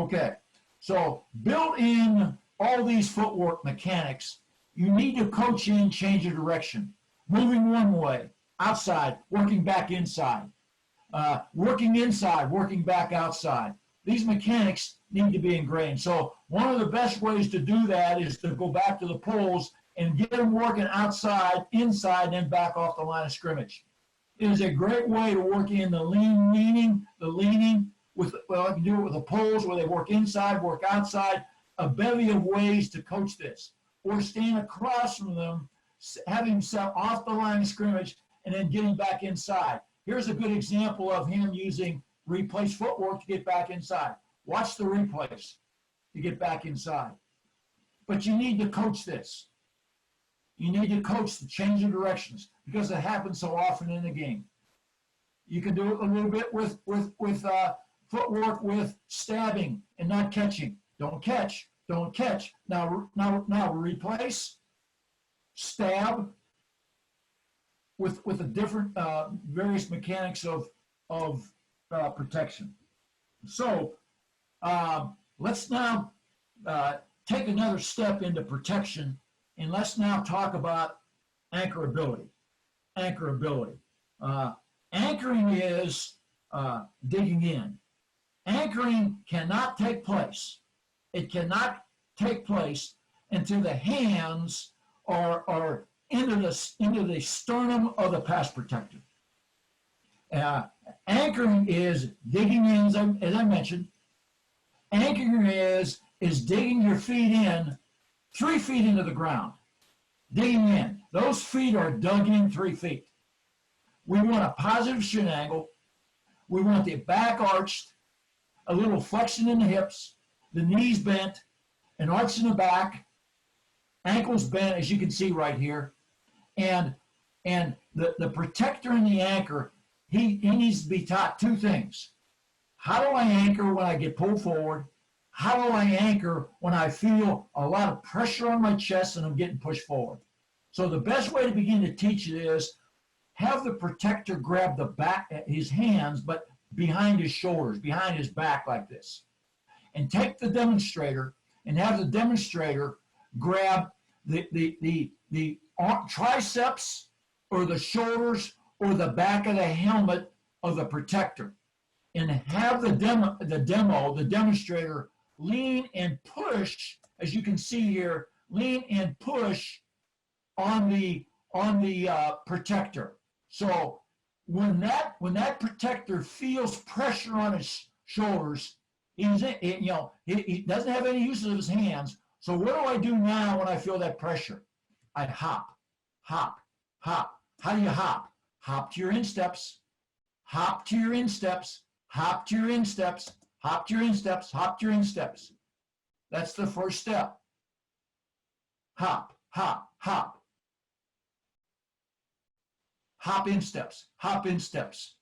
Okay, so built in all these footwork mechanics, you need to coach in change of direction, moving one way, outside, working back inside, working inside, working back outside. These mechanics need to be ingrained. So one of the best ways to do that is to go back to the pulls and get them working outside, inside, and back off the line of scrimmage. It is a great way to work in the leaning with, well, I can do it with the pulls where they work inside, work outside, a bevy of ways to coach this. Or stand across from them, having himself off the line of scrimmage, and then getting back inside. Here's a good example of him using replace footwork to get back inside. Watch the replace to get back inside. But you need to coach this. You need to coach the change of directions because it happens so often in the game. You can do it a little bit with footwork with stabbing and not catching. Don't catch. Don't catch. Now replace, stab with a different various mechanics of protection. So let's now take another step into protection, and let's now talk about anchorability. Anchorability. Anchoring is digging in. Anchoring cannot take place. It cannot take place until the hands are into the sternum of the pass protector. Anchoring is digging in, as I mentioned. Anchoring is digging your feet in 3 feet into the ground. Digging in. Those feet are dug in 3 feet. We want a positive shin angle. We want the back arched, a little flexion in the hips, the knees bent, an arch in the back, ankles bent, as you can see right here. And the protector and the anchor, he needs to be taught 2 things. How do I anchor when I get pulled forward? How do I anchor when I feel a lot of pressure on my chest and I'm getting pushed forward? So the best way to begin to teach it is have the protector grab the back, his hands, but behind his shoulders, behind his back like this. And take the demonstrator and have the demonstrator grab the triceps or the shoulders or the back of the helmet of the protector, and have the demonstrator lean and push, as you can see here, lean and push on the protector. So when that protector feels pressure on his shoulders, he doesn't have any use of his hands. So what do I do now when I feel that pressure? I hop, hop, hop. How do you hop? Hop to your insteps, hop to your insteps, hop to your insteps, hop to your insteps, hop to your insteps. That's the first step. Hop, hop, hop. Hop insteps, hop insteps.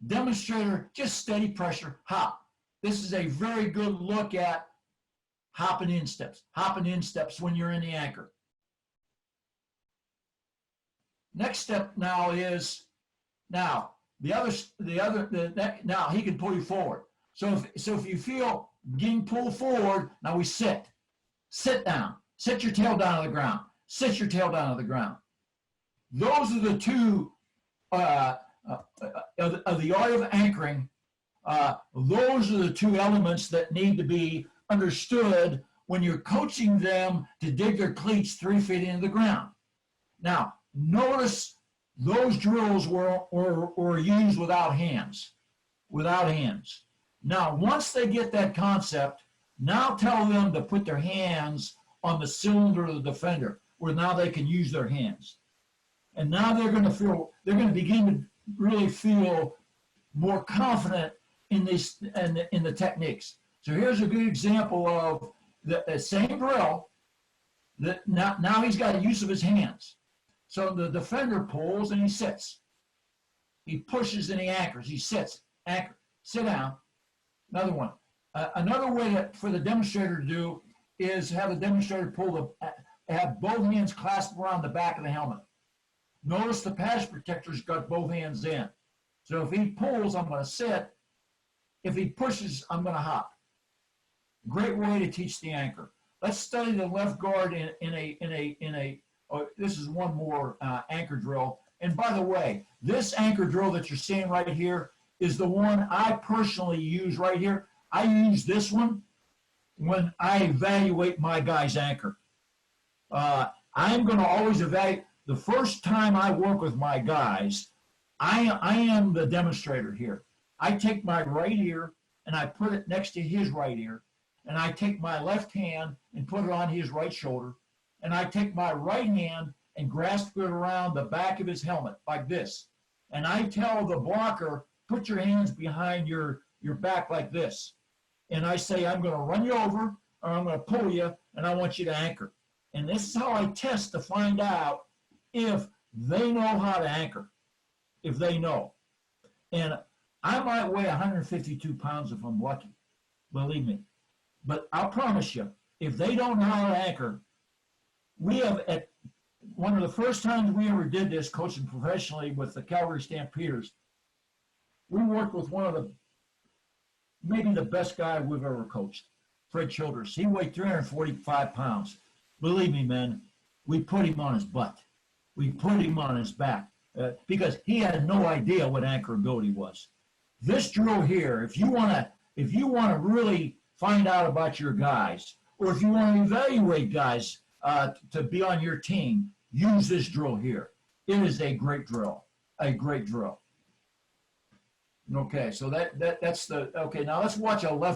Demonstrator, just steady pressure, hop. This is a very good look at hopping insteps when you're in the anchor. Next step now is, now he can pull you forward. So if you feel getting pulled forward, now we sit down, sit your tail down on the ground, sit your tail down on the ground. Those are the 2 of the art of anchoring. Those are the 2 elements that need to be understood when you're coaching them to dig their cleats 3 feet into the ground. Now, notice those drills were used without hands. Now, once they get that concept, now tell them to put their hands on the cylinder of the defender, where now they can use their hands. And now they're going to begin to really feel more confident in the techniques. So here's a good example of the same drill that now he's got a use of his hands. So the defender pulls and he sits. He pushes and he anchors. He sits, anchor, sit down. Another one. Another way for the demonstrator to do is have the demonstrator have both hands clasped around the back of the helmet. Notice the pass protector's got both hands in. So if he pulls, I'm going to sit. If he pushes, I'm going to hop. Great way to teach the anchor. Let's study the left guard this is one more anchor drill. And by the way, this anchor drill that you're seeing right here is the one I personally use right here. I use this one when I evaluate my guy's anchor. I'm going to always evaluate. The first time I work with my guys, I am the demonstrator here. I take my right ear and I put it next to his right ear, and I take my left hand and put it on his right shoulder, and I take my right hand and grasp it around the back of his helmet like this. And I tell the blocker, put your hands behind your back like this. And I say, I'm going to run you over, or I'm going to pull you, and I want you to anchor. And this is how I test to find out if they know how to anchor, if they know. And I might weigh 152 pounds if I'm lucky, believe me. But I'll promise you, if they don't know how to anchor, we have, at one of the first times we ever did this, coaching professionally with the Calgary Stampeders, we worked with one of the, maybe the best guy we've ever coached, Fred Childress. He weighed 345 pounds. Believe me, man, we put him on his butt. We put him on his back because he had no idea what anchorability was. This drill here, if you want to really find out about your guys, or if you want to evaluate guys to be on your team, use this drill here. It is a great drill, a great drill. Okay, so that's the, okay, now let's watch a left